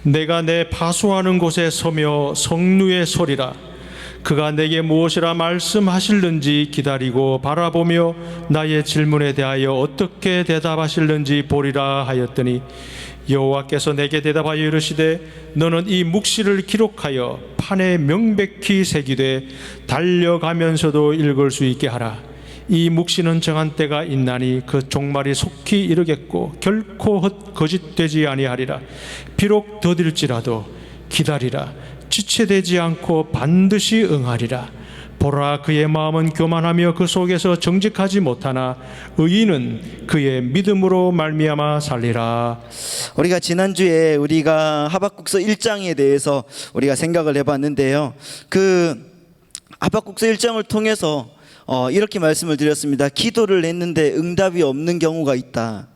내가 내 파수하는 곳에 서며 성루에 서리라. 그가 내게 무엇이라 말씀하실는지 기다리고 바라보며 나의 질문에 대하여 어떻게 대답하실는지 보리라 하였더니, 여호와께서 내게 대답하여 이르시되 너는 이 묵시를 기록하여 판에 명백히 새기되 달려가면서도 읽을 수 있게 하라. 이 묵시는 정한 때가 있나니 그 종말이 속히 이르겠고 결코 거짓되지 아니하리라. 비록 더딜지라도 기다리라. 지체되지 않고 반드시 응하리라. 보라, 그의 마음은 교만하며 그 속에서 정직하지 못하나 의인은 그의 믿음으로 말미암아 살리라. 우리가 지난주에 우리가 하박국서 1장에 대해서 우리가 생각을 해봤는데요, 그 하박국서 1장을 통해서 이렇게 말씀을 드렸습니다. 기도를 했는데 응답이 없는 경우가 있다.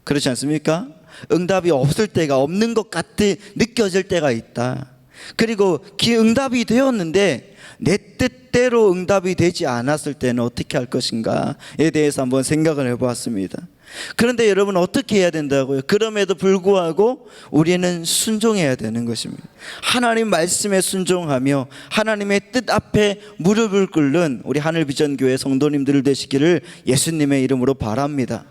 그렇지 않습니까? 응답이 없을 때가, 없는 것 같이 느껴질 때가 있다. 그리고 응답이 되었는데 내 뜻대로 응답이 되지 않았을 때는 어떻게 할 것인가에 대해서 한번 생각을 해보았습니다. 그런데 여러분, 어떻게 해야 된다고요? 그럼에도 불구하고 우리는 순종해야 되는 것입니다. 하나님 말씀에 순종하며 하나님의 뜻 앞에 무릎을 꿇는 우리 하늘비전교회 성도님들 되시기를 예수님의 이름으로 바랍니다.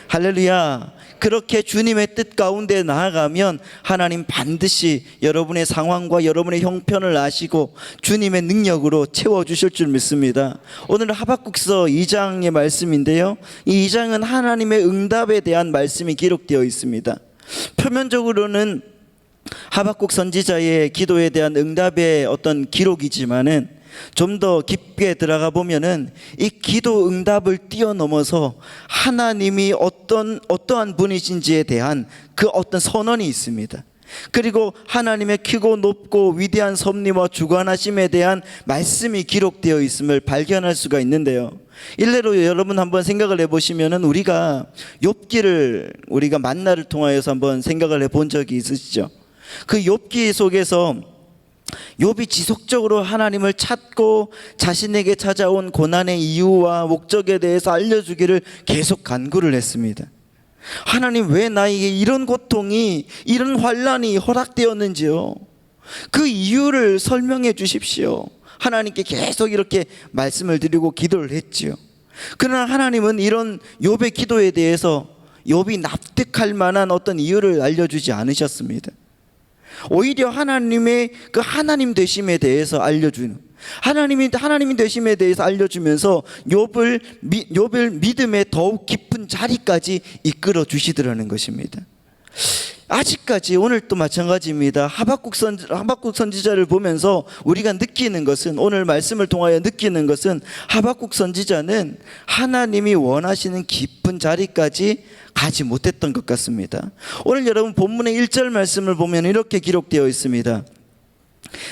할렐루야. 그렇게 주님의 뜻 가운데 나아가면 하나님 반드시 여러분의 상황과 여러분의 형편을 아시고 주님의 능력으로 채워주실 줄 믿습니다. 오늘 하박국서 2장의 말씀인데요, 이 2장은 하나님의 응답에 대한 말씀이 기록되어 있습니다. 표면적으로는 하박국 선지자의 기도에 대한 응답의 어떤 기록이지만은 좀 더 깊게 들어가 보면은 이 기도 응답을 뛰어넘어서 하나님이 어떠한 분이신지에 대한 그 어떤 선언이 있습니다. 그리고 하나님의 크고 높고 위대한 섭리와 주관하심에 대한 말씀이 기록되어 있음을 발견할 수가 있는데요, 일례로 여러분 한번 생각을 해보시면은 우리가 욥기를 우리가 만나를 통하여서 한번 생각을 해본 적이 있으시죠? 그 욥기 속에서 욥이 지속적으로 하나님을 찾고 자신에게 찾아온 고난의 이유와 목적에 대해서 알려주기를 계속 간구를 했습니다. 하나님, 왜 나에게 이런 고통이, 이런 환난이 허락되었는지요? 그 이유를 설명해 주십시오. 하나님께 계속 이렇게 말씀을 드리고 기도를 했지요. 그러나 하나님은 이런 욥의 기도에 대해서 욥이 납득할 만한 어떤 이유를 알려주지 않으셨습니다. 오히려 하나님의 그 하나님 되심에 대해서 알려주는, 하나님이 되심에 대해서 알려주면서 욥을 믿음의 더욱 깊은 자리까지 이끌어 주시더라는 것입니다. 아직까지 오늘 또 마찬가지입니다. 하박국 선지자를 보면서 우리가 느끼는 것은, 오늘 말씀을 통하여 느끼는 것은, 하박국 선지자는 하나님이 원하시는 깊은 자리까지 가지 못했던 것 같습니다. 오늘 여러분 본문의 1절 말씀을 보면 이렇게 기록되어 있습니다.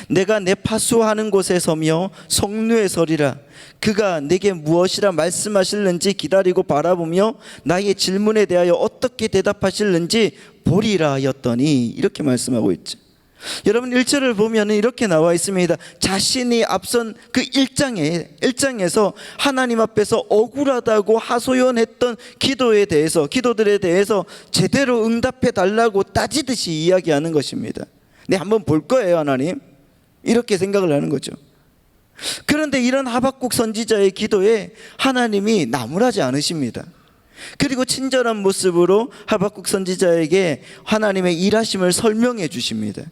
내가 내 파수하는 곳에 서며 성루에 서리라. 그가 내게 무엇이라 말씀하실는지 기다리고 바라보며 나의 질문에 대하여 어떻게 대답하실는지 보리라 하였더니, 이렇게 말씀하고 있죠. 여러분 1절을 보면 이렇게 나와 있습니다. 자신이 앞선 그 1장에서 하나님 앞에서 억울하다고 하소연했던 기도들에 대해서 제대로 응답해 달라고 따지듯이 이야기하는 것입니다. 네, 한번 볼 거예요 하나님, 이렇게 생각을 하는 거죠. 그런데 이런 하박국 선지자의 기도에 하나님이 나무라지 않으십니다. 그리고 친절한 모습으로 하박국 선지자에게 하나님의 일하심을 설명해 주십니다.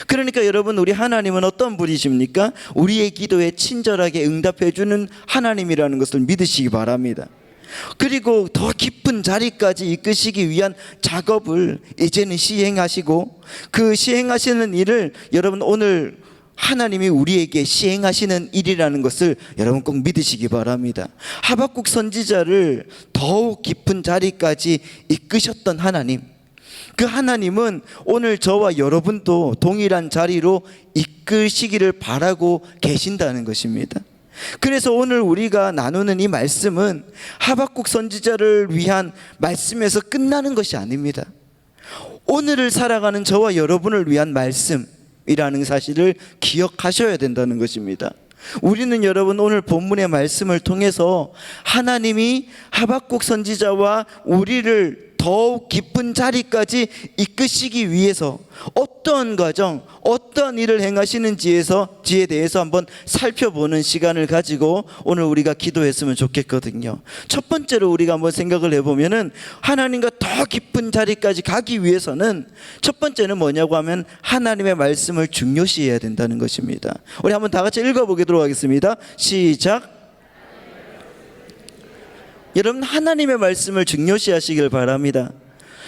그러니까 여러분, 우리 하나님은 어떤 분이십니까? 우리의 기도에 친절하게 응답해 주는 하나님이라는 것을 믿으시기 바랍니다. 그리고 더 깊은 자리까지 이끄시기 위한 작업을 이제는 시행하시고, 그 시행하시는 일을 여러분 오늘 하나님이 우리에게 시행하시는 일이라는 것을 여러분 꼭 믿으시기 바랍니다. 하박국 선지자를 더욱 깊은 자리까지 이끄셨던 하나님, 그 하나님은 오늘 저와 여러분도 동일한 자리로 이끄시기를 바라고 계신다는 것입니다. 그래서 오늘 우리가 나누는 이 말씀은 하박국 선지자를 위한 말씀에서 끝나는 것이 아닙니다. 오늘을 살아가는 저와 여러분을 위한 말씀이라는 사실을 기억하셔야 된다는 것입니다. 우리는 여러분 오늘 본문의 말씀을 통해서 하나님이 하박국 선지자와 우리를 더욱 깊은 자리까지 이끄시기 위해서 어떤 과정, 어떤 일을 행하시는지에 대해서 한번 살펴보는 시간을 가지고 오늘 우리가 기도했으면 좋겠거든요. 첫 번째로 우리가 한번 생각을 해보면은 하나님과 더 깊은 자리까지 가기 위해서는 첫 번째는 뭐냐고 하면 하나님의 말씀을 중요시해야 된다는 것입니다. 우리 한번 다 같이 읽어보도록 하겠습니다. 시작. 여러분, 하나님의 말씀을 중요시하시길 바랍니다.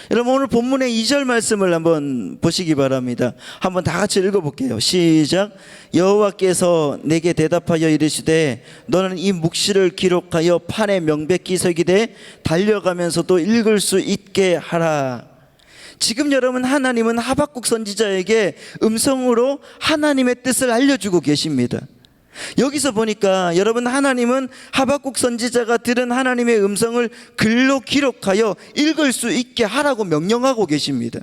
여러분, 오늘 본문의 2절 말씀을 한번 보시기 바랍니다. 한번 다 같이 읽어볼게요. 시작. 여호와께서 내게 대답하여 이르시되 너는 이 묵시를 기록하여 판에 명백히 새기되 달려가면서도 읽을 수 있게 하라. 지금 여러분, 하나님은 하박국 선지자에게 음성으로 하나님의 뜻을 알려주고 계십니다. 여기서 보니까 여러분, 하나님은 하박국 선지자가 들은 하나님의 음성을 글로 기록하여 읽을 수 있게 하라고 명령하고 계십니다.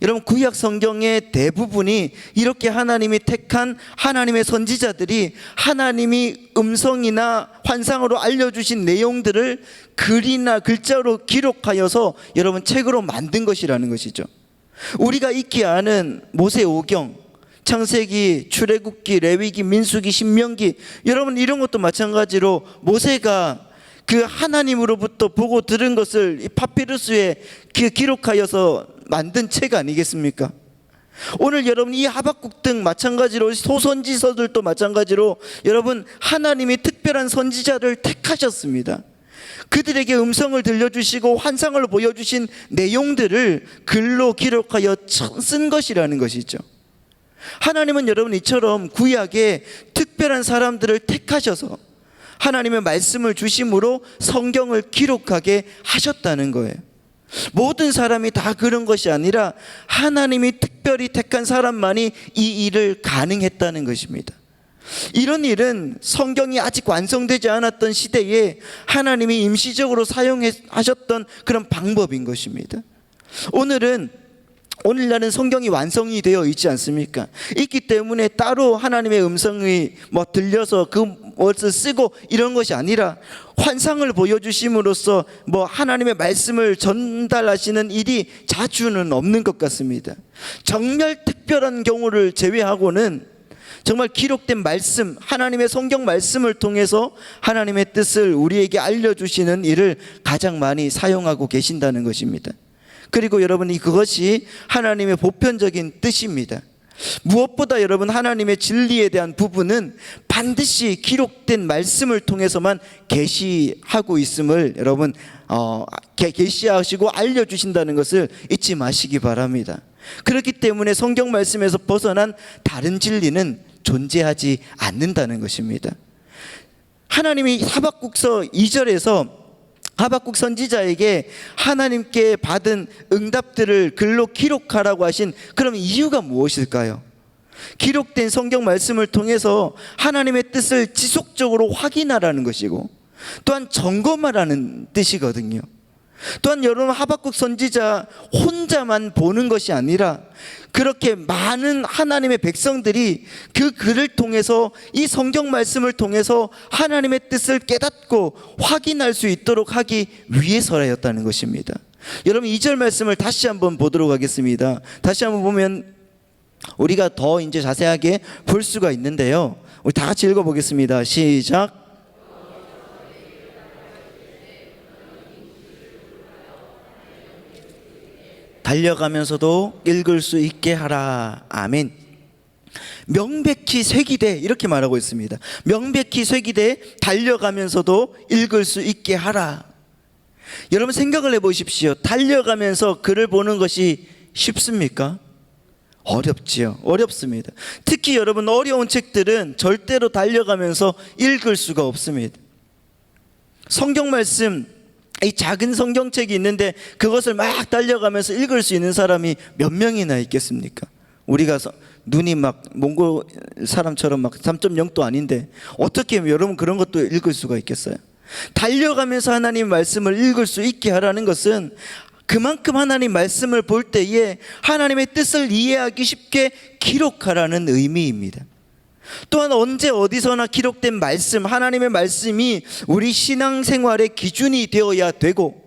여러분, 구약 성경의 대부분이 이렇게 하나님이 택한 하나님의 선지자들이 하나님이 음성이나 환상으로 알려주신 내용들을 글이나 글자로 기록하여서 여러분 책으로 만든 것이라는 것이죠. 우리가 익히 아는 모세오경, 창세기, 출애굽기, 레위기, 민수기, 신명기, 여러분 이런 것도 마찬가지로 모세가 그 하나님으로부터 보고 들은 것을 이 파피루스에 기록하여서 만든 책 아니겠습니까? 오늘 여러분, 이 하박국 등 마찬가지로 소선지서들도 마찬가지로 여러분, 하나님이 특별한 선지자를 택하셨습니다. 그들에게 음성을 들려주시고 환상을 보여주신 내용들을 글로 기록하여 쓴 것이라는 것이죠. 하나님은 여러분 이처럼 구약에 특별한 사람들을 택하셔서 하나님의 말씀을 주심으로 성경을 기록하게 하셨다는 거예요. 모든 사람이 다 그런 것이 아니라 하나님이 특별히 택한 사람만이 이 일을 가능했다는 것입니다. 이런 일은 성경이 아직 완성되지 않았던 시대에 하나님이 임시적으로 사용하셨던 그런 방법인 것입니다. 오늘날은 성경이 완성이 되어 있지 않습니까? 있기 때문에 따로 하나님의 음성이 들려서 그 것을 쓰고 이런 것이 아니라 환상을 보여주심으로써 하나님의 말씀을 전달하시는 일이 자주는 없는 것 같습니다. 정말 특별한 경우를 제외하고는 정말 기록된 말씀, 하나님의 성경 말씀을 통해서 하나님의 뜻을 우리에게 알려주시는 일을 가장 많이 사용하고 계신다는 것입니다. 그리고 여러분, 그것이 하나님의 보편적인 뜻입니다. 무엇보다 여러분, 하나님의 진리에 대한 부분은 반드시 기록된 말씀을 통해서만 계시하고 있음을 여러분 계시하시고 알려주신다는 것을 잊지 마시기 바랍니다. 그렇기 때문에 성경 말씀에서 벗어난 다른 진리는 존재하지 않는다는 것입니다. 하나님이 하박국서 2절에서 하박국 선지자에게 하나님께 받은 응답들을 글로 기록하라고 하신 그럼 이유가 무엇일까요? 기록된 성경 말씀을 통해서 하나님의 뜻을 지속적으로 확인하라는 것이고 또한 점검하라는 뜻이거든요. 또한 여러분, 하박국 선지자 혼자만 보는 것이 아니라 그렇게 많은 하나님의 백성들이 그 글을 통해서 이 성경 말씀을 통해서 하나님의 뜻을 깨닫고 확인할 수 있도록 하기 위해서였다는 것입니다. 여러분, 2절 말씀을 다시 한번 보도록 하겠습니다. 다시 한번 보면 우리가 더 이제 자세하게 볼 수가 있는데요. 우리 다 같이 읽어보겠습니다. 시작. 달려가면서도 읽을 수 있게 하라. 아멘. 명백히 새기되 이렇게 말하고 있습니다. 명백히 새기되 달려가면서도 읽을 수 있게 하라. 여러분, 생각을 해보십시오. 달려가면서 글을 보는 것이 쉽습니까? 어렵지요. 어렵습니다. 특히 여러분, 어려운 책들은 절대로 달려가면서 읽을 수가 없습니다. 성경 말씀, 이 작은 성경책이 있는데 그것을 막 달려가면서 읽을 수 있는 사람이 몇 명이나 있겠습니까? 우리가 눈이 막 몽골 사람처럼 막 3.0도 아닌데 어떻게 여러분 그런 것도 읽을 수가 있겠어요? 달려가면서 하나님 말씀을 읽을 수 있게 하라는 것은 그만큼 하나님 말씀을 볼 때에 하나님의 뜻을 이해하기 쉽게 기록하라는 의미입니다. 또한 언제 어디서나 기록된 말씀, 하나님의 말씀이 우리 신앙생활의 기준이 되어야 되고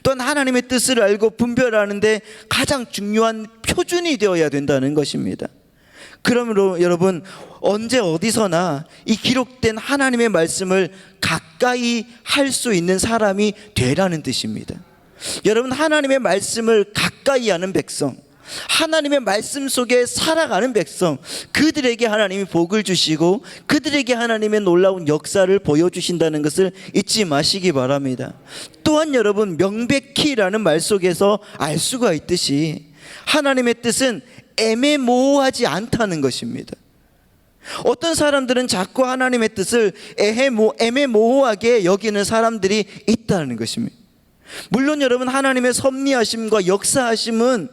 또한 하나님의 뜻을 알고 분별하는데 가장 중요한 표준이 되어야 된다는 것입니다. 그러므로 여러분, 언제 어디서나 이 기록된 하나님의 말씀을 가까이 할 수 있는 사람이 되라는 뜻입니다. 여러분, 하나님의 말씀을 가까이 하는 백성, 하나님의 말씀 속에 살아가는 백성, 그들에게 하나님이 복을 주시고 그들에게 하나님의 놀라운 역사를 보여주신다는 것을 잊지 마시기 바랍니다. 또한 여러분, 명백히라는 말 속에서 알 수가 있듯이 하나님의 뜻은 애매모호하지 않다는 것입니다. 어떤 사람들은 자꾸 하나님의 뜻을 애매모호하게 여기는 사람들이 있다는 것입니다. 물론 여러분, 하나님의 섭리하심과 역사하심은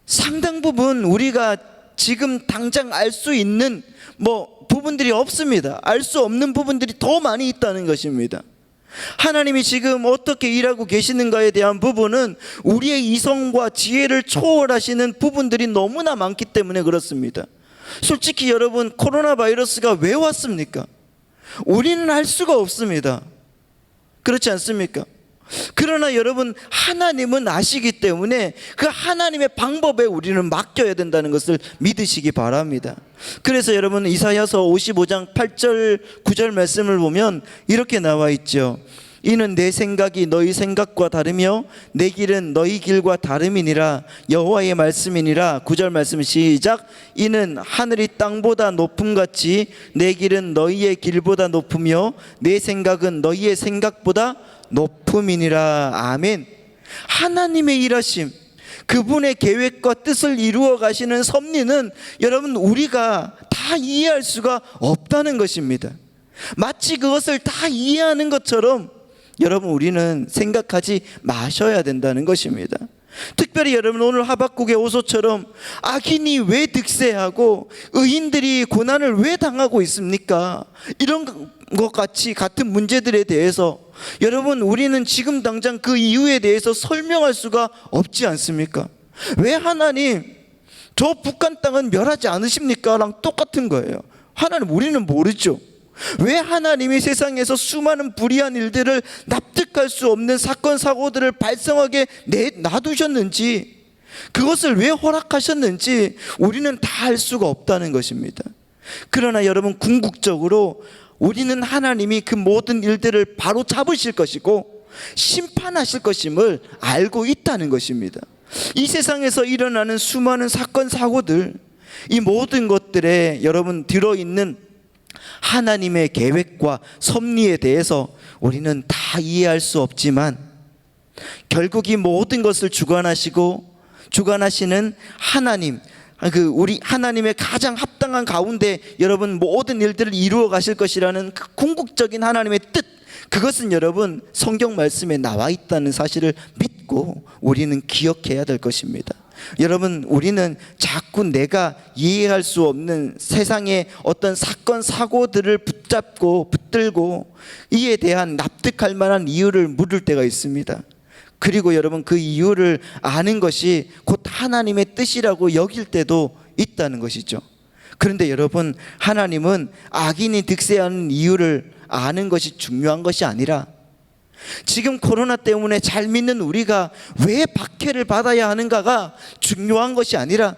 상당 부분 우리가 지금 당장 알 수 있는 부분들이 없습니다. 알 수 없는 부분들이 더 많이 있다는 것입니다. 하나님이 지금 어떻게 일하고 계시는가에 대한 부분은 우리의 이성과 지혜를 초월하시는 부분들이 너무나 많기 때문에 그렇습니다. 솔직히 여러분, 코로나 바이러스가 왜 왔습니까? 우리는 알 수가 없습니다. 그렇지 않습니까? 그러나 여러분, 하나님은 아시기 때문에 그 하나님의 방법에 우리는 맡겨야 된다는 것을 믿으시기 바랍니다. 그래서 여러분, 이사야서 55장 8절 9절 말씀을 보면 이렇게 나와 있죠. 이는 내 생각이 너희 생각과 다르며 내 길은 너희 길과 다름이니라. 여호와의 말씀이니라. 9절 말씀 시작. 이는 하늘이 땅보다 높음같이 내 길은 너희의 길보다 높으며 내 생각은 너희의 생각보다 높음이니라. 아멘. 하나님의 일하심, 그분의 계획과 뜻을 이루어 가시는 섭리는 여러분, 우리가 다 이해할 수가 없다는 것입니다. 마치 그것을 다 이해하는 것처럼 여러분, 우리는 생각하지 마셔야 된다는 것입니다. 특별히 여러분, 오늘 하박국의 호소처럼 악인이 왜 득세하고 의인들이 고난을 왜 당하고 있습니까? 이런 것 같은 문제들에 대해서 여러분, 우리는 지금 당장 그 이유에 대해서 설명할 수가 없지 않습니까? 왜 하나님 저 북한 땅은 멸하지 않으십니까? 랑 똑같은 거예요. 하나님, 우리는 모르죠. 왜 하나님이 세상에서 수많은 불의한 일들을 납득할 수 없는 사건 사고들을 발생하게 놔두셨는지, 그것을 왜 허락하셨는지 우리는 다 알 수가 없다는 것입니다. 그러나 여러분, 궁극적으로 우리는 하나님이 그 모든 일들을 바로 잡으실 것이고 심판하실 것임을 알고 있다는 것입니다. 이 세상에서 일어나는 수많은 사건 사고들, 이 모든 것들에 여러분 들어있는 하나님의 계획과 섭리에 대해서 우리는 다 이해할 수 없지만, 결국 이 모든 것을 주관하시는 하나님, 우리 하나님의 가장 합당한 가운데 여러분 모든 일들을 이루어 가실 것이라는 그 궁극적인 하나님의 뜻, 그것은 여러분 성경 말씀에 나와 있다는 사실을 믿고 우리는 기억해야 될 것입니다. 여러분, 우리는 자꾸 내가 이해할 수 없는 세상의 어떤 사건 사고들을 붙들고 이에 대한 납득할 만한 이유를 물을 때가 있습니다. 그리고 여러분, 그 이유를 아는 것이 곧 하나님의 뜻이라고 여길 때도 있다는 것이죠. 그런데 여러분, 하나님은 악인이 득세하는 이유를 아는 것이 중요한 것이 아니라, 지금 코로나 때문에 잘 믿는 우리가 왜 박해를 받아야 하는가가 중요한 것이 아니라,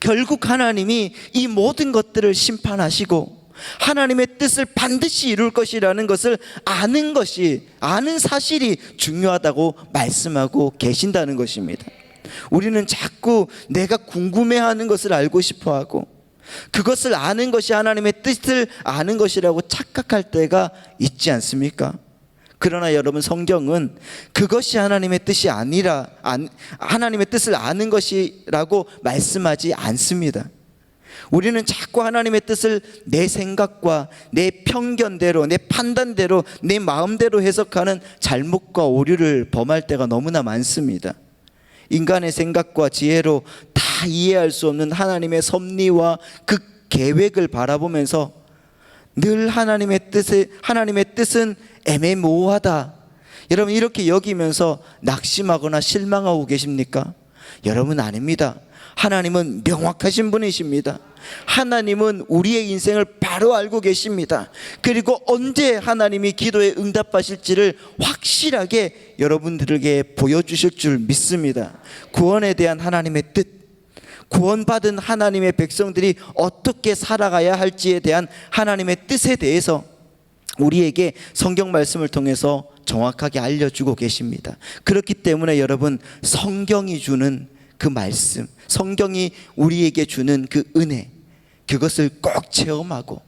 결국 하나님이 이 모든 것들을 심판하시고 하나님의 뜻을 반드시 이룰 것이라는 것을 아는 사실이 중요하다고 말씀하고 계신다는 것입니다. 우리는 자꾸 내가 궁금해하는 것을 알고 싶어하고 그것을 아는 것이 하나님의 뜻을 아는 것이라고 착각할 때가 있지 않습니까? 그러나 여러분, 성경은 그것이 하나님의 뜻이 아니라 하나님의 뜻을 아는 것이라고 말씀하지 않습니다. 우리는 자꾸 하나님의 뜻을 내 생각과 내 편견대로, 내 판단대로, 내 마음대로 해석하는 잘못과 오류를 범할 때가 너무나 많습니다. 인간의 생각과 지혜로 다 이해할 수 없는 하나님의 섭리와 그 계획을 바라보면서 늘 하나님의 뜻은 애매모호하다, 여러분 이렇게 여기면서 낙심하거나 실망하고 계십니까? 여러분 아닙니다. 하나님은 명확하신 분이십니다. 하나님은 우리의 인생을 바로 알고 계십니다. 그리고 언제 하나님이 기도에 응답하실지를 확실하게 여러분들에게 보여주실 줄 믿습니다. 구원에 대한 하나님의 뜻, 구원받은 하나님의 백성들이 어떻게 살아가야 할지에 대한 하나님의 뜻에 대해서 우리에게 성경 말씀을 통해서 정확하게 알려주고 계십니다. 그렇기 때문에 여러분, 성경이 주는 그 말씀, 성경이 우리에게 주는 그 은혜, 그것을 꼭 체험하고,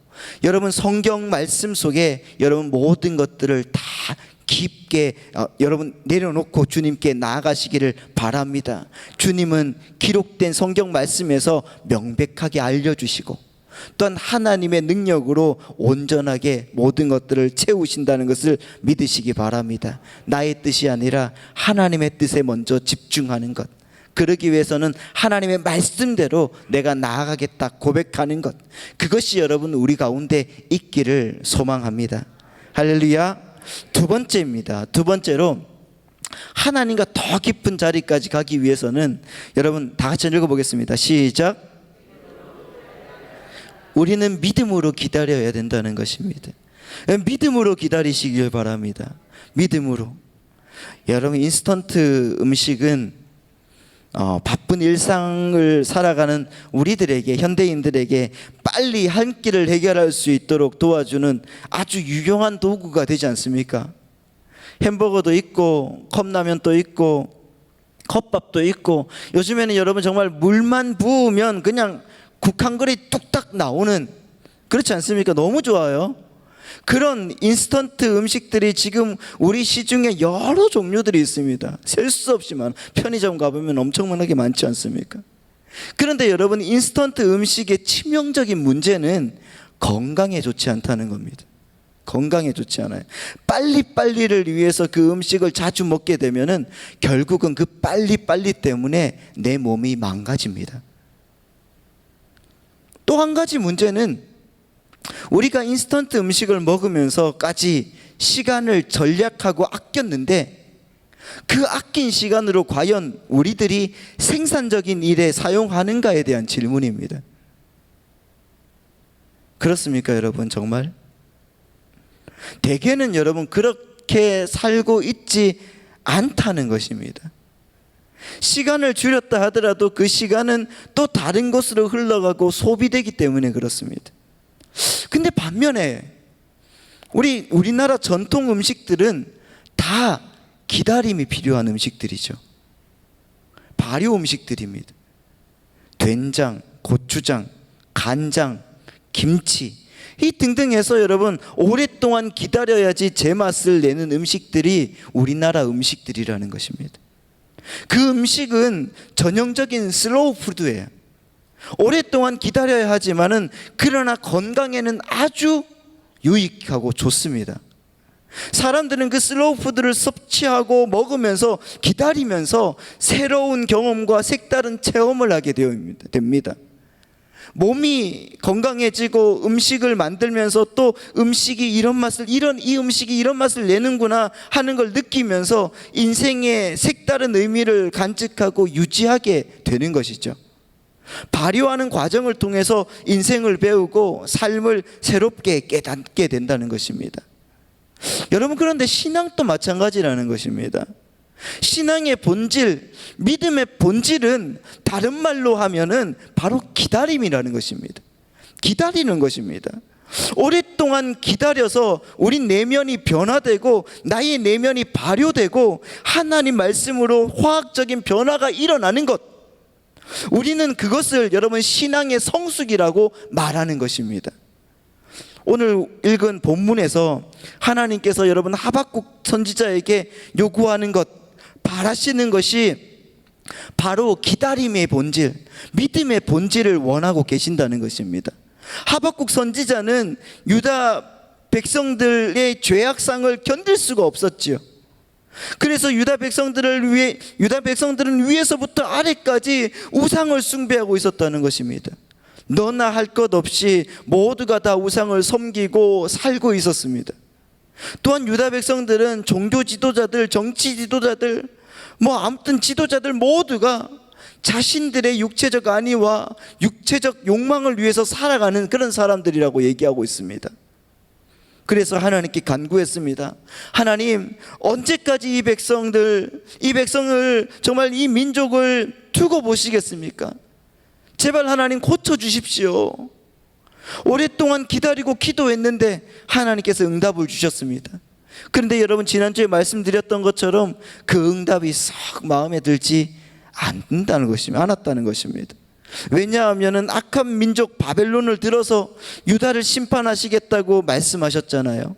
여러분 성경 말씀 속에 여러분 모든 것들을 다 깊게 여러분 내려놓고 주님께 나아가시기를 바랍니다. 주님은 기록된 성경 말씀에서 명백하게 알려주시고, 또한 하나님의 능력으로 온전하게 모든 것들을 채우신다는 것을 믿으시기 바랍니다. 나의 뜻이 아니라 하나님의 뜻에 먼저 집중하는 것, 그러기 위해서는 하나님의 말씀대로 내가 나아가겠다 고백하는 것, 그것이 여러분 우리 가운데 있기를 소망합니다. 할렐루야. 두 번째입니다. 두 번째로, 하나님과 더 깊은 자리까지 가기 위해서는, 여러분 다 같이 읽어보겠습니다. 시작. 우리는 믿음으로 기다려야 된다는 것입니다. 믿음으로 기다리시길 바랍니다. 믿음으로. 여러분, 인스턴트 음식은 바쁜 일상을 살아가는 우리들에게, 현대인들에게 빨리 한 끼를 해결할 수 있도록 도와주는 아주 유용한 도구가 되지 않습니까? 햄버거도 있고 컵라면도 있고 컵밥도 있고, 요즘에는 여러분 정말 물만 부으면 그냥 국 한 그릇 뚝딱 나오는, 그렇지 않습니까? 너무 좋아요. 그런 인스턴트 음식들이 지금 우리 시중에 여러 종류들이 있습니다. 셀 수 없이 많아. 편의점 가보면 엄청나게 많지 않습니까? 그런데 여러분, 인스턴트 음식의 치명적인 문제는 건강에 좋지 않다는 겁니다. 건강에 좋지 않아요. 빨리빨리를 위해서 그 음식을 자주 먹게 되면은 결국은 그 빨리빨리 때문에 내 몸이 망가집니다. 또 한 가지 문제는, 우리가 인스턴트 음식을 먹으면서까지 시간을 절약하고 아꼈는데, 그 아낀 시간으로 과연 우리들이 생산적인 일에 사용하는가에 대한 질문입니다. 그렇습니까 여러분? 정말 대개는 여러분 그렇게 살고 있지 않다는 것입니다. 시간을 줄였다 하더라도 그 시간은 또 다른 곳으로 흘러가고 소비되기 때문에 그렇습니다. 근데 반면에 우리나라 전통 음식들은 다 기다림이 필요한 음식들이죠. 발효 음식들입니다. 된장, 고추장, 간장, 김치, 이 등등해서 여러분 오랫동안 기다려야지 제맛을 내는 음식들이 우리나라 음식들이라는 것입니다. 그 음식은 전형적인 슬로우 푸드예요. 오랫동안 기다려야 하지만은 그러나 건강에는 아주 유익하고 좋습니다. 사람들은 그 슬로우 푸드를 섭취하고 먹으면서 기다리면서 새로운 경험과 색다른 체험을 하게 됩니다. 몸이 건강해지고 음식을 만들면서 또 음식이 이 음식이 이런 맛을 내는구나 하는 걸 느끼면서 인생의 색다른 의미를 간직하고 유지하게 되는 것이죠. 발효하는 과정을 통해서 인생을 배우고 삶을 새롭게 깨닫게 된다는 것입니다. 여러분, 그런데 신앙도 마찬가지라는 것입니다. 신앙의 본질, 믿음의 본질은 다른 말로 하면은 바로 기다림이라는 것입니다. 기다리는 것입니다. 오랫동안 기다려서 우리 내면이 변화되고 나의 내면이 발효되고 하나님 말씀으로 화학적인 변화가 일어나는 것, 우리는 그것을 여러분 신앙의 성숙이라고 말하는 것입니다. 오늘 읽은 본문에서 하나님께서 여러분 하박국 선지자에게 요구하는 것, 바라시는 것이 바로 기다림의 본질, 믿음의 본질을 원하고 계신다는 것입니다. 하박국 선지자는 유다 백성들의 죄악상을 견딜 수가 없었지요. 그래서 유다 백성들은 위에서부터 아래까지 우상을 숭배하고 있었다는 것입니다. 너나 할 것 없이 모두가 다 우상을 섬기고 살고 있었습니다. 또한 유다 백성들은 종교 지도자들, 정치 지도자들, 아무튼 지도자들 모두가 자신들의 육체적 안위와 육체적 욕망을 위해서 살아가는 그런 사람들이라고 얘기하고 있습니다. 그래서 하나님께 간구했습니다. 하나님, 언제까지 이 백성을 정말 이 민족을 두고 보시겠습니까? 제발 하나님 고쳐주십시오. 오랫동안 기다리고 기도했는데 하나님께서 응답을 주셨습니다. 그런데 여러분, 지난주에 말씀드렸던 것처럼 그 응답이 썩 마음에 들지 않았다는 것입니다. 왜냐하면 악한 민족 바벨론을 들어서 유다를 심판하시겠다고 말씀하셨잖아요.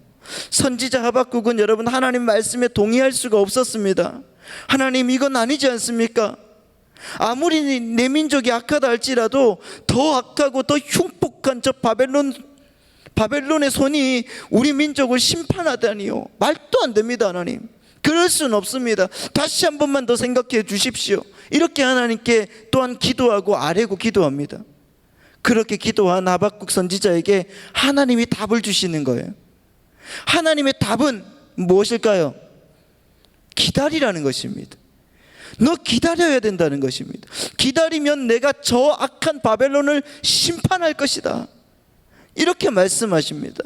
선지자 하박국은 여러분, 하나님 말씀에 동의할 수가 없었습니다. 하나님, 이건 아니지 않습니까? 아무리 내 민족이 악하다 할지라도 더 악하고 더 흉폭한 저 바벨론의 손이 우리 민족을 심판하다니요, 말도 안 됩니다. 하나님, 그럴 수는 없습니다. 다시 한 번만 더 생각해 주십시오. 이렇게 하나님께 또한 기도하고 아뢰고 기도합니다. 그렇게 기도한 하박국 선지자에게 하나님이 답을 주시는 거예요. 하나님의 답은 무엇일까요? 기다리라는 것입니다. 너 기다려야 된다는 것입니다. 기다리면 내가 저 악한 바벨론을 심판할 것이다, 이렇게 말씀하십니다.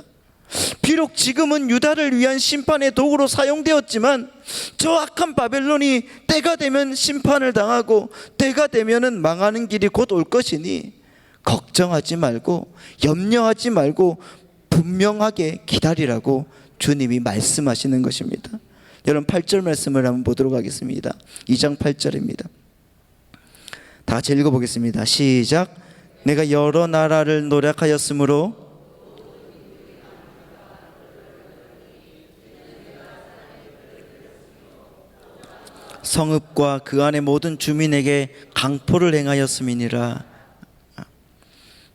비록 지금은 유다를 위한 심판의 도구로 사용되었지만 저 악한 바벨론이 때가 되면 심판을 당하고 때가 되면은 망하는 길이 곧 올 것이니 걱정하지 말고 염려하지 말고 분명하게 기다리라고 주님이 말씀하시는 것입니다. 여러분, 8절 말씀을 한번 보도록 하겠습니다. 2장 8절입니다. 다 같이 읽어보겠습니다. 시작. 내가 여러 나라를 노력하였으므로 성읍과 그 안의 모든 주민에게 강포를 행하였음이니라.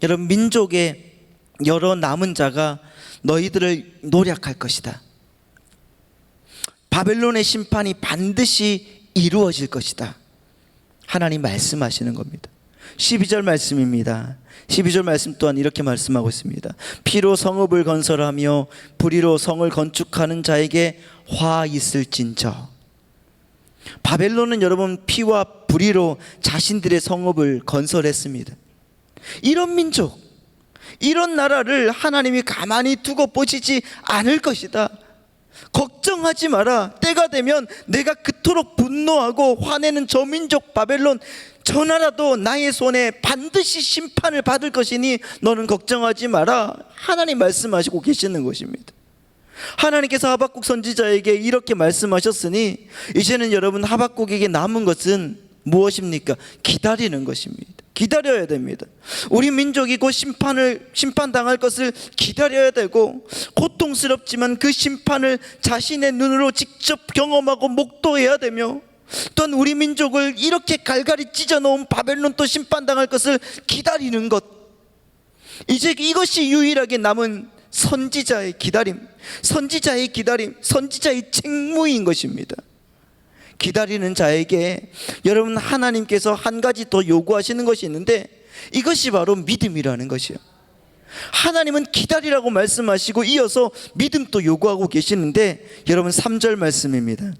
여러분, 민족의 여러 남은 자가 너희들을 노력할 것이다. 바벨론의 심판이 반드시 이루어질 것이다, 하나님 말씀하시는 겁니다. 12절 말씀입니다. 12절 말씀 또한 이렇게 말씀하고 있습니다. 피로 성읍을 건설하며 불의로 성을 건축하는 자에게 화 있을진저. 바벨론은 여러분, 피와 불의로 자신들의 성읍을 건설했습니다. 이런 민족, 이런 나라를 하나님이 가만히 두고 보시지 않을 것이다. 걱정하지 마라. 때가 되면 내가 그토록 분노하고 화내는 저 민족 바벨론, 저 나라도 나의 손에 반드시 심판을 받을 것이니 너는 걱정하지 마라, 하나님 말씀하시고 계시는 것입니다. 하나님께서 하박국 선지자에게 이렇게 말씀하셨으니 이제는 여러분, 하박국에게 남은 것은 무엇입니까? 기다리는 것입니다. 기다려야 됩니다. 우리 민족이 곧 심판당할 것을 기다려야 되고, 고통스럽지만 그 심판을 자신의 눈으로 직접 경험하고 목도해야 되며, 또한 우리 민족을 이렇게 갈갈이 찢어놓은 바벨론 또 심판당할 것을 기다리는 것, 이제 이것이 유일하게 남은 선지자의 기다림, 선지자의 책무인 것입니다. 기다리는 자에게 여러분, 하나님께서 한 가지 더 요구하시는 것이 있는데 이것이 바로 믿음이라는 것이에요. 하나님은 기다리라고 말씀하시고 이어서 믿음도 요구하고 계시는데, 여러분 3절 말씀입니다.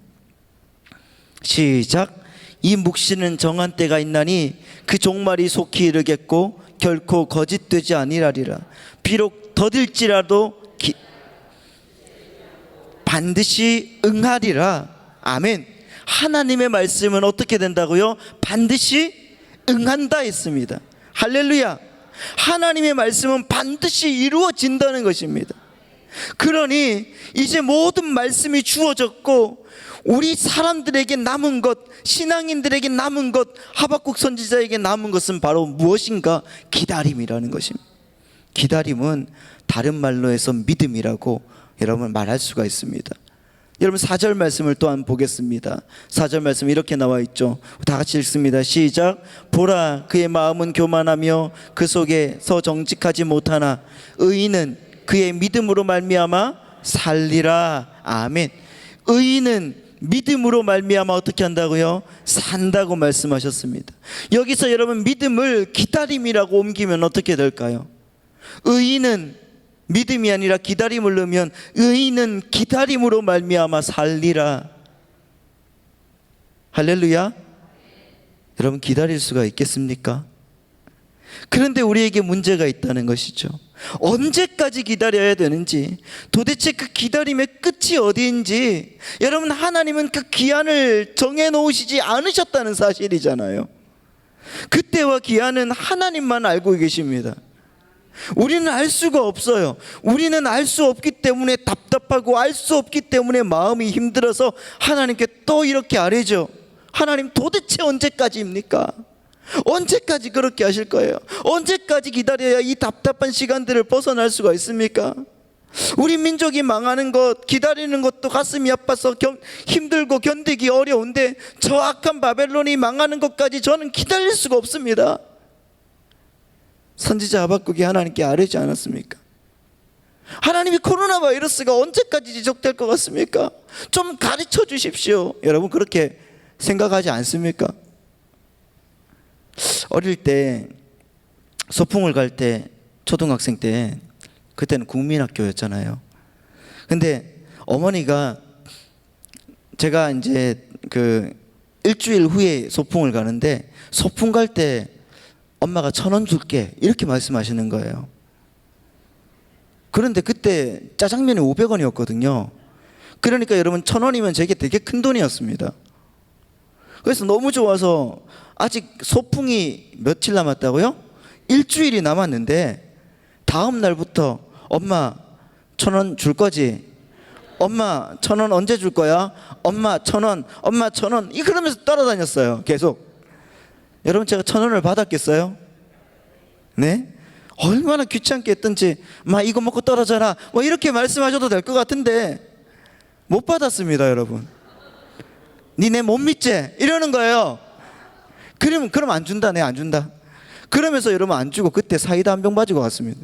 시작. 이 묵시는 정한 때가 있나니 그 종말이 속히 이르겠고 결코 거짓되지 아니하리라. 비록 더딜지라도 반드시 응하리라. 아멘. 하나님의 말씀은 어떻게 된다고요? 반드시 응한다 했습니다. 할렐루야. 하나님의 말씀은 반드시 이루어진다는 것입니다. 그러니 이제 모든 말씀이 주어졌고 우리 사람들에게 남은 것, 신앙인들에게 남은 것, 하박국 선지자에게 남은 것은 바로 무엇인가? 기다림이라는 것입니다. 기다림은 다른 말로 해서 믿음이라고 여러분 말할 수가 있습니다. 여러분 4절 말씀을 또한 보겠습니다. 4절 말씀 이렇게 나와 있죠. 다 같이 읽습니다. 시작. 보라, 그의 마음은 교만하며 그 속에서 정직하지 못하나 의인은 그의 믿음으로 말미암아 살리라. 아멘. 의인은 믿음으로 말미암아 어떻게 한다고요? 산다고 말씀하셨습니다. 여기서 여러분 믿음을 기다림이라고 옮기면 어떻게 될까요? 의인은 믿음이 아니라 기다림을 넣으면 의인은 기다림으로 말미암아 살리라. 할렐루야. 여러분, 기다릴 수가 있겠습니까? 그런데 우리에게 문제가 있다는 것이죠. 언제까지 기다려야 되는지, 도대체 그 기다림의 끝이 어디인지, 여러분, 하나님은 그 기한을 정해놓으시지 않으셨다는 사실이잖아요. 그때와 기한은 하나님만 알고 계십니다. 우리는 알 수가 없어요. 우리는 알 수 없기 때문에 답답하고 알 수 없기 때문에 마음이 힘들어서 하나님께 또 이렇게 아뢰죠. 하나님, 도대체 언제까지입니까? 언제까지 그렇게 하실 거예요? 언제까지 기다려야 이 답답한 시간들을 벗어날 수가 있습니까? 우리 민족이 망하는 것, 기다리는 것도 가슴이 아파서 힘들고 견디기 어려운데 저 악한 바벨론이 망하는 것까지 저는 기다릴 수가 없습니다. 선지자 하박국이 하나님께 아뢰지 않았습니까? 하나님이 코로나 바이러스가 언제까지 지속될 것 같습니까? 좀 가르쳐 주십시오. 여러분, 그렇게 생각하지 않습니까? 어릴 때 소풍을 갈 때, 초등학생 때, 그때는 국민학교였잖아요. 근데 어머니가, 제가 이제 그 일주일 후에 소풍을 가는데, 소풍 갈 때 엄마가 1,000원 줄게 이렇게 말씀하시는 거예요. 그런데 그때 짜장면이 500원이었거든요. 그러니까 여러분, 1,000원이면 제게 되게 큰 돈이었습니다. 그래서 너무 좋아서, 아직 소풍이 며칠 남았다고요? 일주일이 남았는데 다음 날부터 엄마 1,000원 줄 거지? 엄마 1,000원 언제 줄 거야? 엄마 1,000원, 엄마 1,000원, 그러면서 따라다녔어요. 계속. 여러분, 제가 1,000원을 받았겠어요? 네? 얼마나 귀찮게 했던지, 마 이거 먹고 떨어져라, 뭐 이렇게 말씀하셔도 될 것 같은데 못 받았습니다. 여러분, 니네 못 믿지? 이러는 거예요. 그럼 안 준다, 내 안 준다. 그러면서 여러분 안 주고 그때 사이다 한 병 가지고 갔습니다.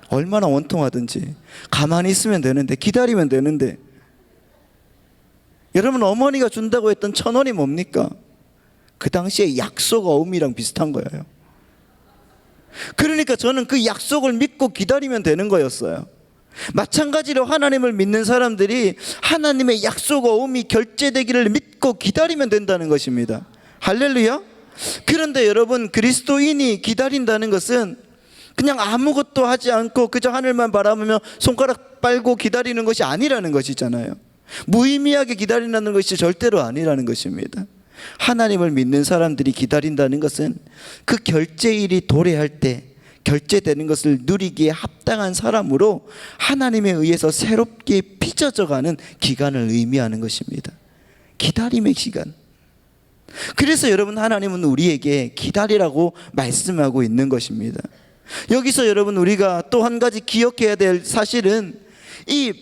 얼마나 원통하든지. 가만히 있으면 되는데, 기다리면 되는데. 여러분, 어머니가 준다고 했던 1,000원이 뭡니까? 그 당시에 약속 어음이랑 비슷한 거예요. 그러니까 저는 그 약속을 믿고 기다리면 되는 거였어요. 마찬가지로 하나님을 믿는 사람들이 하나님의 약속 어음이 결제되기를 믿고 기다리면 된다는 것입니다. 할렐루야. 그런데 여러분, 그리스도인이 기다린다는 것은 그냥 아무것도 하지 않고 그저 하늘만 바라보며 손가락 빨고 기다리는 것이 아니라는 것이잖아요. 무의미하게 기다린다는 것이 절대로 아니라는 것입니다. 하나님을 믿는 사람들이 기다린다는 것은 그 결제일이 도래할 때 결제되는 것을 누리기에 합당한 사람으로 하나님에 의해서 새롭게 빚어져가는 기간을 의미하는 것입니다. 기다림의 시간. 그래서 여러분, 하나님은 우리에게 기다리라고 말씀하고 있는 것입니다. 여기서 여러분, 우리가 또 한 가지 기억해야 될 사실은, 이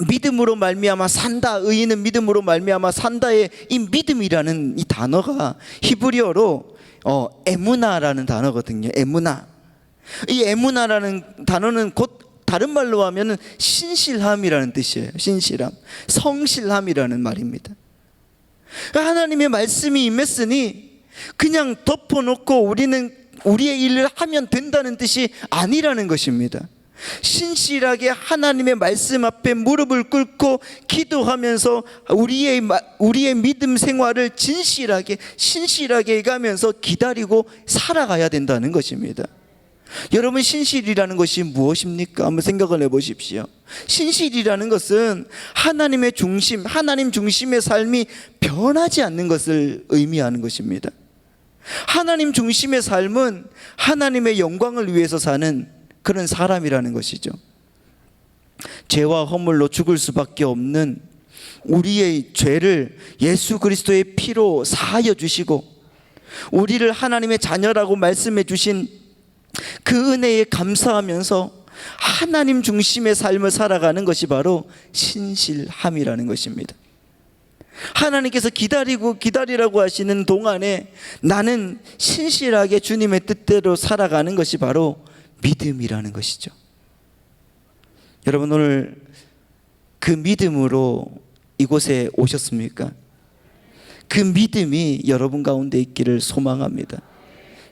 믿음으로 말미암아 산다, 의인은 믿음으로 말미암아 산다의 이 믿음이라는 이 단어가 히브리어로 에무나라는 단어거든요. 에무나. 이 에무나라는 단어는 곧 다른 말로 하면은 신실함이라는 뜻이에요. 신실함, 성실함이라는 말입니다. 하나님의 말씀이 임했으니 그냥 덮어놓고 우리는 우리의 일을 하면 된다는 뜻이 아니라는 것입니다. 신실하게 하나님의 말씀 앞에 무릎을 꿇고 기도하면서 우리의 믿음 생활을 신실하게 해가면서 기다리고 살아가야 된다는 것입니다. 여러분, 신실이라는 것이 무엇입니까? 한번 생각을 해보십시오. 신실이라는 것은 하나님의 중심, 하나님 중심의 삶이 변하지 않는 것을 의미하는 것입니다. 하나님 중심의 삶은 하나님의 영광을 위해서 사는 그런 사람이라는 것이죠. 죄와 허물로 죽을 수밖에 없는 우리의 죄를 예수 그리스도의 피로 사하여 주시고 우리를 하나님의 자녀라고 말씀해 주신 그 은혜에 감사하면서 하나님 중심의 삶을 살아가는 것이 바로 신실함이라는 것입니다. 하나님께서 기다리라고 하시는 동안에 나는 신실하게 주님의 뜻대로 살아가는 것이 바로 믿음이라는 것이죠. 여러분, 오늘 그 믿음으로 이곳에 오셨습니까? 그 믿음이 여러분 가운데 있기를 소망합니다.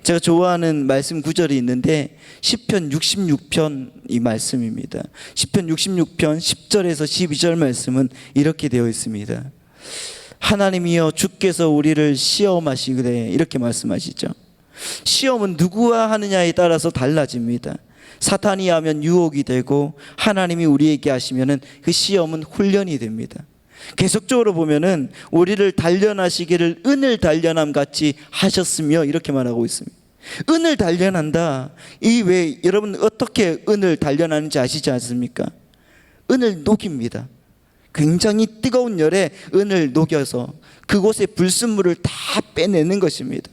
제가 좋아하는 말씀 구절이 있는데 시편 66편 이 말씀입니다. 시편 66편 10절에서 12절 말씀은 이렇게 되어 있습니다. 하나님이여 주께서 우리를 시험하시되 이렇게 말씀하시죠. 시험은 누구와 하느냐에 따라서 달라집니다. 사탄이 하면 유혹이 되고 하나님이 우리에게 하시면은 그 시험은 훈련이 됩니다. 계속적으로 보면은 우리를 단련하시기를 은을 단련함 같이 하셨으며 이렇게 말하고 있습니다. 은을 단련한다. 이 왜 여러분 어떻게 은을 단련하는지 아시지 않습니까? 은을 녹입니다. 굉장히 뜨거운 열에 은을 녹여서 그곳의 불순물을 다 빼내는 것입니다.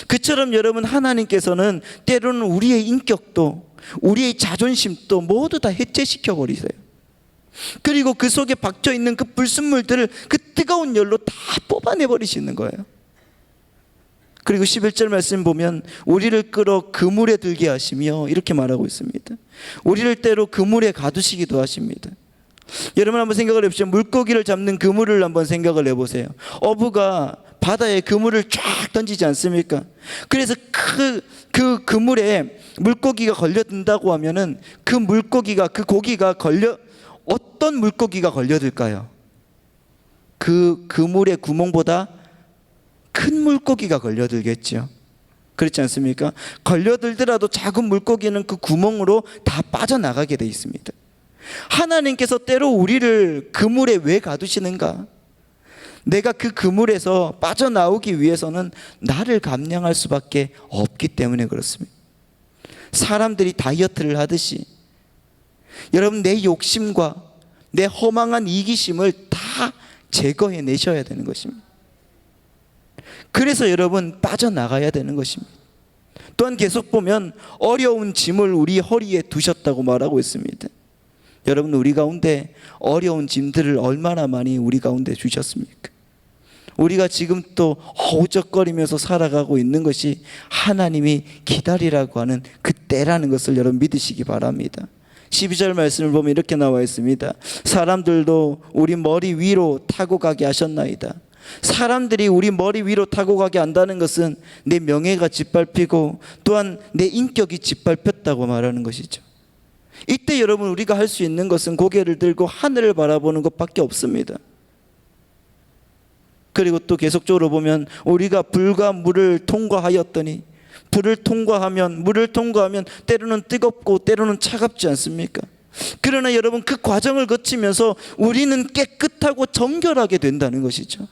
그처럼 여러분 하나님께서는 때로는 우리의 인격도 우리의 자존심도 모두 다 해체시켜 버리세요. 그리고 그 속에 박혀 있는 그 불순물들을 그 뜨거운 열로 다 뽑아내 버리시는 거예요. 그리고 11절 말씀 보면 우리를 끌어 그물에 들게 하시며 이렇게 말하고 있습니다. 우리를 때로 그물에 가두시기도 하십니다. 여러분 한번 생각을 해보십시오. 물고기를 잡는 그물을 한번 생각을 해보세요. 어부가 바다에 그물을 쫙 던지지 않습니까? 그래서 그 그물에 물고기가 걸려든다고 하면은 그 고기가 어떤 물고기가 걸려들까요? 그 그물의 구멍보다 큰 물고기가 걸려들겠죠. 그렇지 않습니까? 걸려들더라도 작은 물고기는 그 구멍으로 다 빠져나가게 돼 있습니다. 하나님께서 때로 우리를 그물에 왜 가두시는가? 내가 그 그물에서 빠져나오기 위해서는 나를 감량할 수밖에 없기 때문에 그렇습니다. 사람들이 다이어트를 하듯이 여러분 내 욕심과 내 허망한 이기심을 다 제거해 내셔야 되는 것입니다. 그래서 여러분 빠져나가야 되는 것입니다. 또한 계속 보면 어려운 짐을 우리 허리에 두셨다고 말하고 있습니다. 여러분 우리 가운데 어려운 짐들을 얼마나 많이 우리 가운데 주셨습니까? 우리가 지금 또 허우적거리면서 살아가고 있는 것이 하나님이 기다리라고 하는 그 때라는 것을 여러분 믿으시기 바랍니다. 12절 말씀을 보면 이렇게 나와 있습니다. 사람들도 우리 머리 위로 타고 가게 하셨나이다. 사람들이 우리 머리 위로 타고 가게 한다는 것은 내 명예가 짓밟히고 또한 내 인격이 짓밟혔다고 말하는 것이죠. 이때 여러분 우리가 할 수 있는 것은 고개를 들고 하늘을 바라보는 것밖에 없습니다. 그리고 또 계속적으로 보면 우리가 불과 물을 통과하였더니 물을 통과하면 때로는 뜨겁고 때로는 차갑지 않습니까? 그러나 여러분 그 과정을 거치면서 우리는 깨끗하고 정결하게 된다는 것이죠.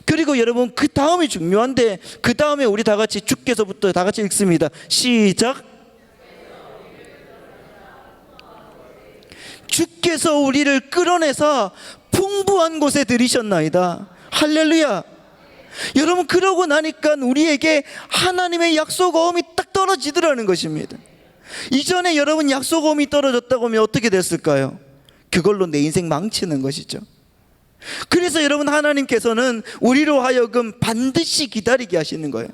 그리고 여러분 그 다음이 중요한데 그 다음에 우리 다 같이 주께서부터 다 같이 읽습니다. 시작. 주께서 우리를 끌어내서 풍부한 곳에 들이셨나이다. 할렐루야. 여러분 그러고 나니까 우리에게 하나님의 약속어음이 딱 떨어지더라는 것입니다. 이전에 여러분 약속어음이 떨어졌다고 하면 어떻게 됐을까요? 그걸로 내 인생 망치는 것이죠. 그래서 여러분 하나님께서는 우리로 하여금 반드시 기다리게 하시는 거예요.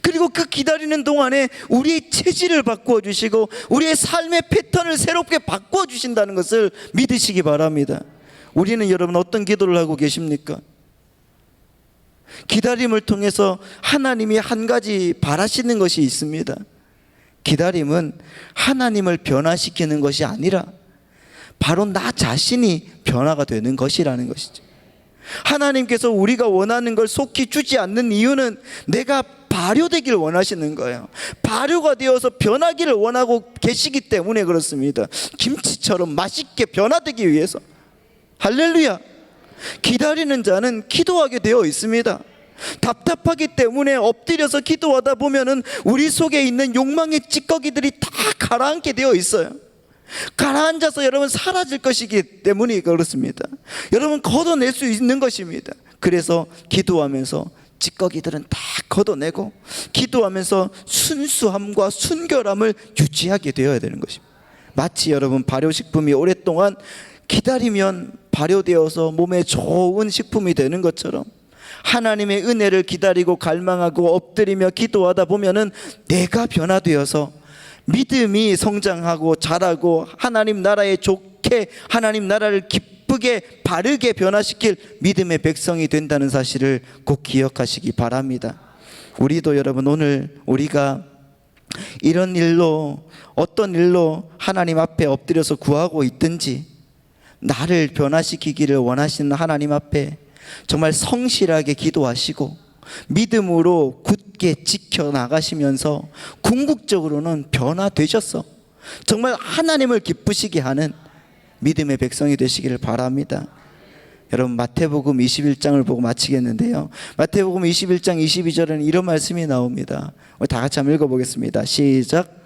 그리고 그 기다리는 동안에 우리의 체질을 바꾸어 주시고 우리의 삶의 패턴을 새롭게 바꾸어 주신다는 것을 믿으시기 바랍니다. 우리는 여러분 어떤 기도를 하고 계십니까? 기다림을 통해서 하나님이 한 가지 바라시는 것이 있습니다. 기다림은 하나님을 변화시키는 것이 아니라 바로 나 자신이 변화가 되는 것이라는 것이죠. 하나님께서 우리가 원하는 걸 속히 주지 않는 이유는 내가 발효되길 원하시는 거예요. 발효가 되어서 변하기를 원하고 계시기 때문에 그렇습니다. 김치처럼 맛있게 변화되기 위해서. 할렐루야. 기다리는 자는 기도하게 되어 있습니다. 답답하기 때문에 엎드려서 기도하다 보면은 우리 속에 있는 욕망의 찌꺼기들이 다 가라앉게 되어 있어요. 가라앉아서 여러분 사라질 것이기 때문에 그렇습니다. 여러분 걷어낼 수 있는 것입니다. 그래서 기도하면서 찌꺼기들은 다 걷어내고 기도하면서 순수함과 순결함을 유지하게 되어야 되는 것입니다. 마치 여러분 발효식품이 오랫동안 기다리면 발효되어서 몸에 좋은 식품이 되는 것처럼 하나님의 은혜를 기다리고 갈망하고 엎드리며 기도하다 보면은 내가 변화되어서 믿음이 성장하고 자라고 하나님 나라에 좋게 하나님 나라를 기쁘게 바르게 변화시킬 믿음의 백성이 된다는 사실을 꼭 기억하시기 바랍니다. 우리도 여러분 오늘 우리가 이런 일로 어떤 일로 하나님 앞에 엎드려서 구하고 있든지 나를 변화시키기를 원하시는 하나님 앞에 정말 성실하게 기도하시고 믿음으로 굳게 지켜나가시면서 궁극적으로는 변화되셨어. 정말 하나님을 기쁘시게 하는 믿음의 백성이 되시기를 바랍니다. 여러분, 마태복음 21장을 보고 마치겠는데요, 마태복음 21장 22절에는 이런 말씀이 나옵니다. 우리 다 같이 한번 읽어보겠습니다. 시작.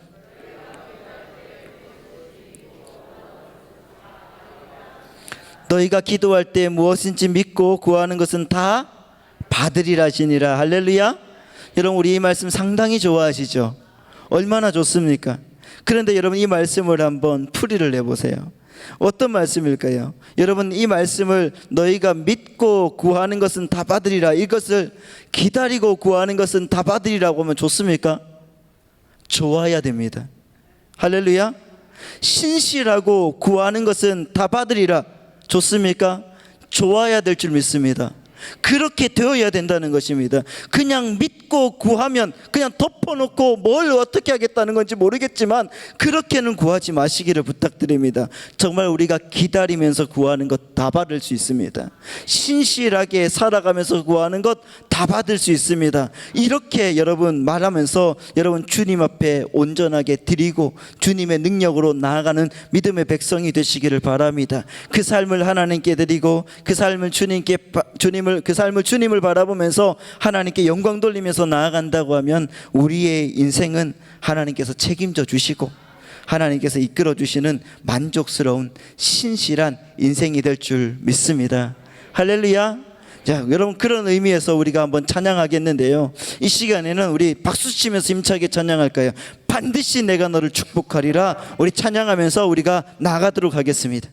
너희가 기도할 때 무엇인지 믿고 구하는 것은 다 받으리라 하시니라. 할렐루야. 여러분, 우리 이 말씀 상당히 좋아하시죠? 얼마나 좋습니까? 그런데 여러분, 이 말씀을 한번 풀이를 해보세요. 어떤 말씀일까요? 여러분, 이 말씀을 너희가 믿고 구하는 것은 다 받으리라, 이것을 기다리고 구하는 것은 다 받으리라고 하면 좋습니까? 좋아야 됩니다. 할렐루야. 신실하고 구하는 것은 다 받으리라, 좋습니까? 좋아야 될 줄 믿습니다. 그렇게 되어야 된다는 것입니다. 그냥 믿고 구하면 그냥 덮어놓고 뭘 어떻게 하겠다는 건지 모르겠지만 그렇게는 구하지 마시기를 부탁드립니다. 정말 우리가 기다리면서 구하는 것 다 받을 수 있습니다. 신실하게 살아가면서 구하는 것 다 받을 수 있습니다. 이렇게 여러분 말하면서 여러분 주님 앞에 온전하게 드리고 주님의 능력으로 나아가는 믿음의 백성이 되시기를 바랍니다. 그 삶을 하나님께 드리고 그 삶을 주님을 바라보면서 하나님께 영광 돌리면서 나아간다고 하면 우리의 인생은 하나님께서 책임져 주시고 하나님께서 이끌어 주시는 만족스러운 신실한 인생이 될 줄 믿습니다. 할렐루야. 자, 여러분, 그런 의미에서 우리가 한번 찬양하겠는데요, 이 시간에는 우리 박수 치면서 힘차게 찬양할까요? 반드시 내가 너를 축복하리라. 우리 찬양하면서 우리가 나가도록 하겠습니다.